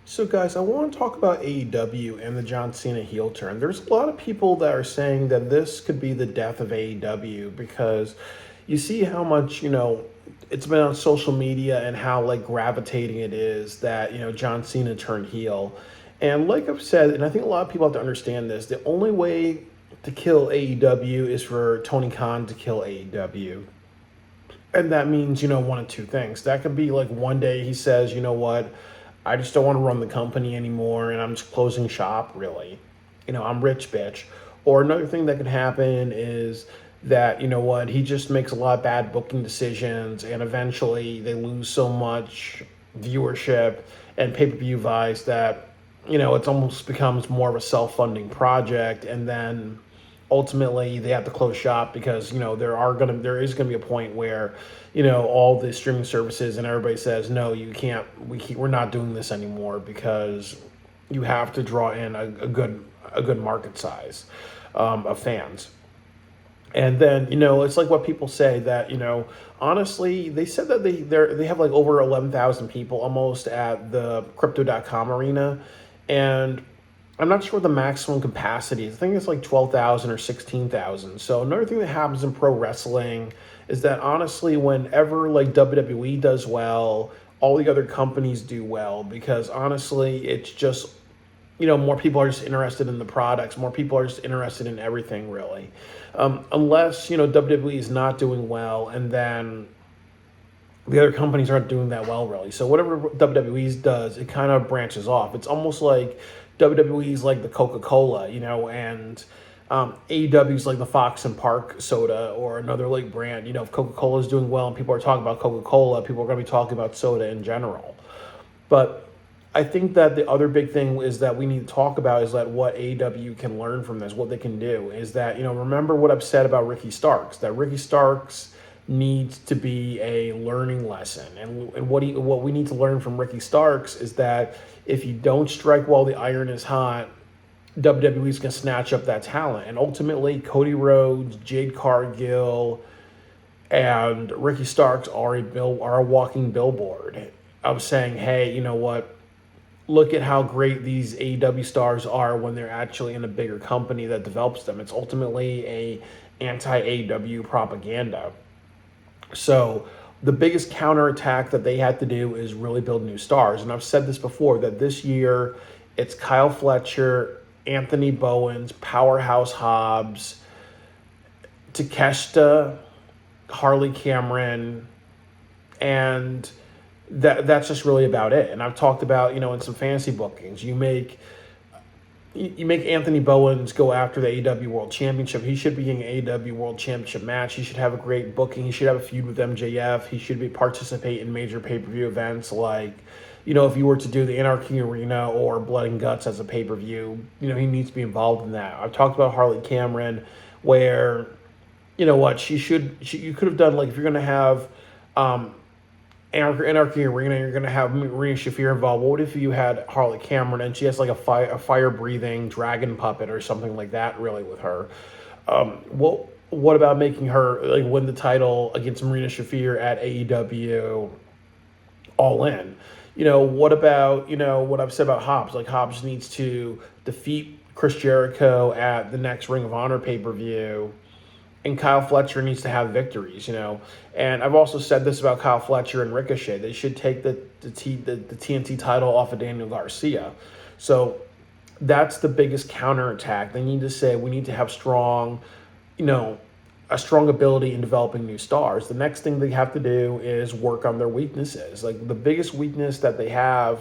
So, guys, I want to talk about AEW and the John Cena heel turn. There's a lot of people that are saying that this could be the death of AEW because you see how much, it's been on social media and how like gravitating it is that, John Cena turned heel. And like I've said, and I think a lot of people have to understand this, the only way to kill AEW is for Tony Khan to kill AEW. And that means, one of two things. That could be like one day he says, you know what, I just don't want to run the company anymore and I'm just closing shop, really. I'm rich, bitch. Or another thing that could happen is that, you know what, he just makes a lot of bad booking decisions and eventually they lose so much viewership and pay per view buys that, it almost becomes more of a self funding project. And then ultimately they have to close shop because there is gonna be a point where all the streaming services and everybody says no, you can't, we're not doing this anymore because you have to draw in a good market size of fans. And then it's like what people say that honestly they said that they have like over 11,000 people almost at the crypto.com arena, and I'm not sure what the maximum capacity is. I think it's like 12,000 or 16,000. So another thing that happens in pro wrestling is that honestly, whenever like WWE does well, all the other companies do well because honestly, it's just more people are just interested in the products. More people are just interested in everything, really. Unless WWE is not doing well, and then the other companies aren't doing that well, really. So whatever WWE does, it kind of branches off. It's almost like WWE is like the Coca-Cola, and AEW is like the Fox and Park soda or another like brand. If Coca-Cola is doing well and people are talking about Coca-Cola, people are going to be talking about soda in general. But I think that the other big thing is that we need to talk about is that what AEW can learn from this, what they can do is that, remember what I've said about Ricky Starks, that Ricky Starks needs to be a learning lesson. And what we need to learn from Ricky Starks is that if you don't strike while the iron is hot, WWE is going to snatch up that talent. And ultimately, Cody Rhodes, Jade Cargill, and Ricky Starks are a walking billboard of saying, hey, you know what? Look at how great these AEW stars are when they're actually in a bigger company that develops them. It's ultimately a anti-AEW propaganda. So the biggest counterattack that they had to do is really build new stars. And I've said this before that this year it's Kyle Fletcher, Anthony Bowens, Powerhouse Hobbs, Takeshita, Harley Cameron, and that's just really about it. And I've talked about, in some fantasy bookings, you make Anthony Bowens go after the AEW World Championship. He should be in an AEW World Championship match. He should have a great booking. He should have a feud with MJF. He should participate in major pay-per-view events like, if you were to do the Anarchy Arena or Blood and Guts as a pay-per-view, he needs to be involved in that. I've talked about Harley Cameron where, you could have done, like, if you're going to have Anarchy Arena, you're going to have Marina Shafir involved. What if you had Harley Cameron and she has like a fire-breathing dragon puppet or something like that, really, with her? What about making her like win the title against Marina Shafir at AEW All In? What about, what I've said about Hobbs? Like, Hobbs needs to defeat Chris Jericho at the next Ring of Honor pay-per-view, and Kyle Fletcher needs to have victories, And I've also said this about Kyle Fletcher and Ricochet. They should take the TNT title off of Daniel Garcia. So that's the biggest counterattack. They need to say we need to have a strong ability in developing new stars. The next thing they have to do is work on their weaknesses. Like, the biggest weakness that they have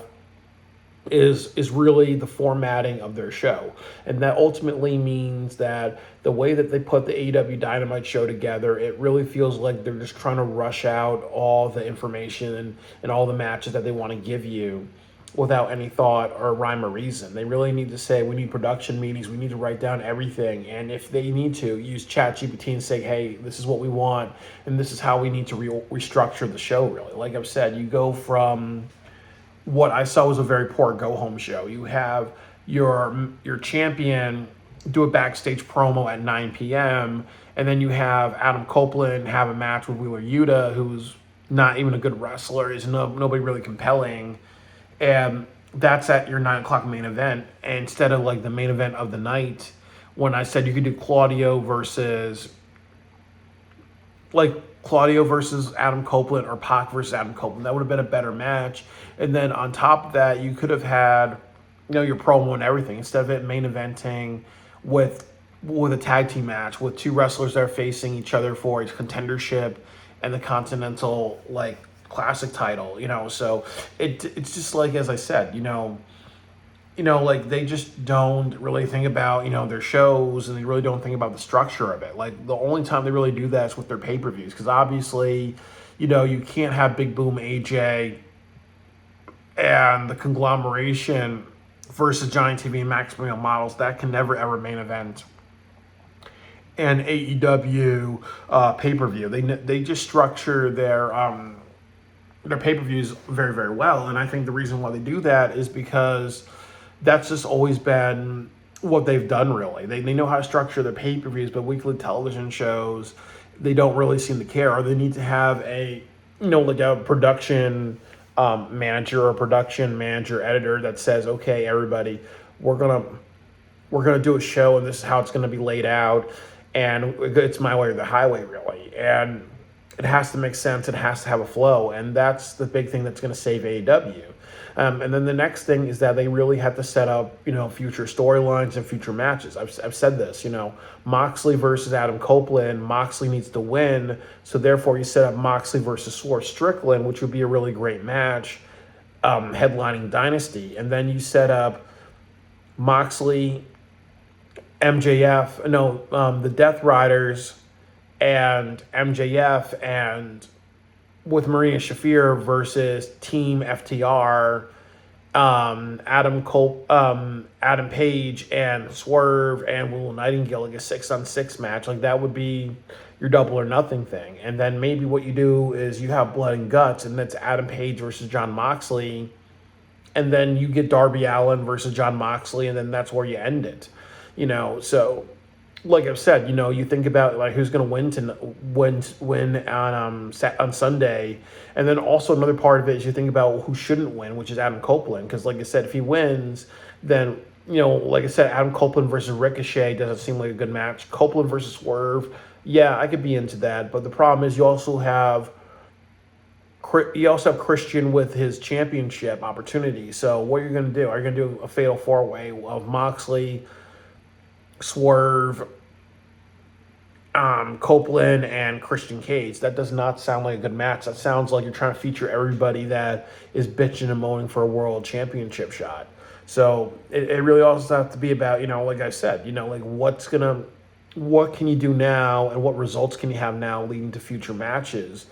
is really the formatting of their show. And that ultimately means that the way that they put the AEW Dynamite show together, it really feels like they're just trying to rush out all the information and all the matches that they want to give you without any thought or rhyme or reason. They really need to say, we need production meetings, we need to write down everything. And if they need to, use ChatGPT and say, hey, this is what we want, and this is how we need to restructure the show, really. Like I've said, you go from what I saw was a very poor go-home show. You have your champion do a backstage promo at 9 p.m., and then you have Adam Copeland have a match with Wheeler Yuta, who's not even a good wrestler, is nobody really compelling. And that's at your 9 o'clock main event instead of like the main event of the night. When I said you could do Claudio versus Adam Copeland or Pac versus Adam Copeland, that would have been a better match. And then on top of that, you could have had, your promo and everything instead of it main eventing with a tag team match with two wrestlers that are facing each other for a contendership and the Continental Classic title. So it's just like, as I said, like they just don't really think about, their shows, and they really don't think about the structure of it. Like the only time they really do that is with their pay-per-views, because obviously, you can't have Big Boom AJ and the conglomeration versus Giant TV and Max Male Models. That can never ever main event an AEW pay-per-view. They just structure their pay-per-views very, very well. And I think the reason why they do that is because that's just always been what they've done, really. They know how to structure their pay-per-views, but weekly television shows, they don't really seem to care. Or they need to have a production manager or production manager editor that says, okay, everybody, we're gonna do a show, and this is how it's gonna be laid out, and it's my way or the highway, really. And it has to make sense. It has to have a flow, and that's the big thing that's going to save AEW. And then the next thing is that they really have to set up, future storylines and future matches. I've said this, Moxley versus Adam Copeland. Moxley needs to win, so therefore you set up Moxley versus Swerve Strickland, which would be a really great match, headlining Dynasty. And then you set up Moxley, the Death Riders, and MJF, and with Marina Shafir versus Team FTR, Adam Page and Swerve and Willow Nightingale, like a 6-on-6 match. Like that would be your Double or Nothing thing. And then maybe what you do is you have Blood and Guts, and that's Adam Page versus Jon Moxley, and then you get Darby Allin versus Jon Moxley, and then that's where you end it. So like I've said, you think about who's going to win on Sunday, and then also another part of it is you think about who shouldn't win, which is Adam Copeland, because like I said, if he wins, then like I said, Adam Copeland versus Ricochet doesn't seem like a good match. Copeland versus Swerve, yeah, I could be into that, but the problem is you also have Christian with his championship opportunity. So what are you going to do? Are you going to do a fatal 4-way of Moxley, Swerve, Copeland, and Christian Cage? That does not sound like a good match. That sounds like you're trying to feature everybody that is bitching and moaning for a world championship shot. So it really also has to be about, like I said, what can you do now, and what results can you have now leading to future matches?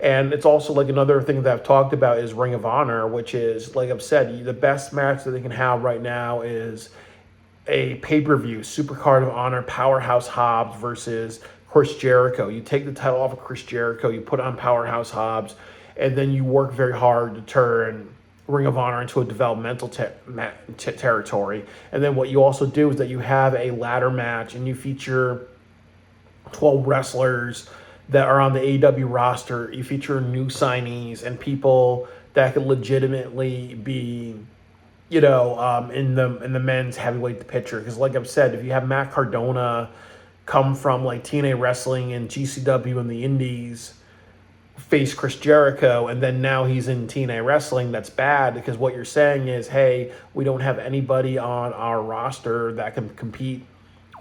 And it's also like another thing that I've talked about is Ring of Honor, which is, like I've said, the best match that they can have right now is a pay-per-view, Supercard of Honor, Powerhouse Hobbs versus Chris Jericho. You take the title off of Chris Jericho, you put on Powerhouse Hobbs, and then you work very hard to turn Ring of Honor into a developmental territory. And then what you also do is that you have a ladder match, and you feature 12 wrestlers that are on the AEW roster. You feature new signees and people that could legitimately be in the men's heavyweight picture. Because like I've said, if you have Matt Cardona come from TNA Wrestling and GCW in the Indies, face Chris Jericho, and then now he's in TNA Wrestling, that's bad, because what you're saying is, hey, we don't have anybody on our roster that can compete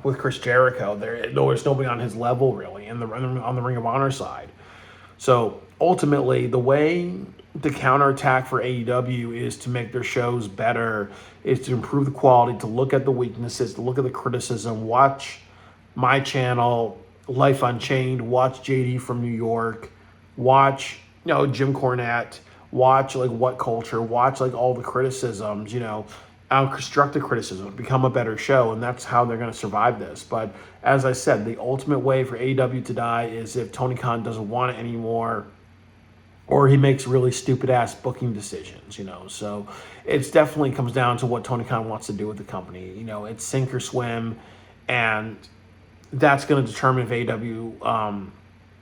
with Chris Jericho. There's nobody on his level, really, on the Ring of Honor side. So ultimately, the way to counterattack for AEW is to make their shows better, is to improve the quality, to look at the weaknesses, to look at the criticism. Watch my channel, Life Unchained. Watch JD from New York. Watch Jim Cornette. Watch What Culture. Watch all the criticisms. Constructive criticism, become a better show, and that's how they're going to survive this. But as I said, the ultimate way for AEW to die is if Tony Khan doesn't want it anymore, or he makes really stupid ass booking decisions. So it's definitely comes down to what Tony Khan wants to do with the company. It's sink or swim, and that's going to determine if AEW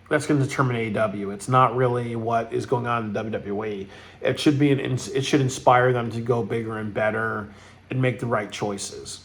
That's going to determine AEW. It's not really what is going on in WWE. It should be it should inspire them to go bigger and better and make the right choices.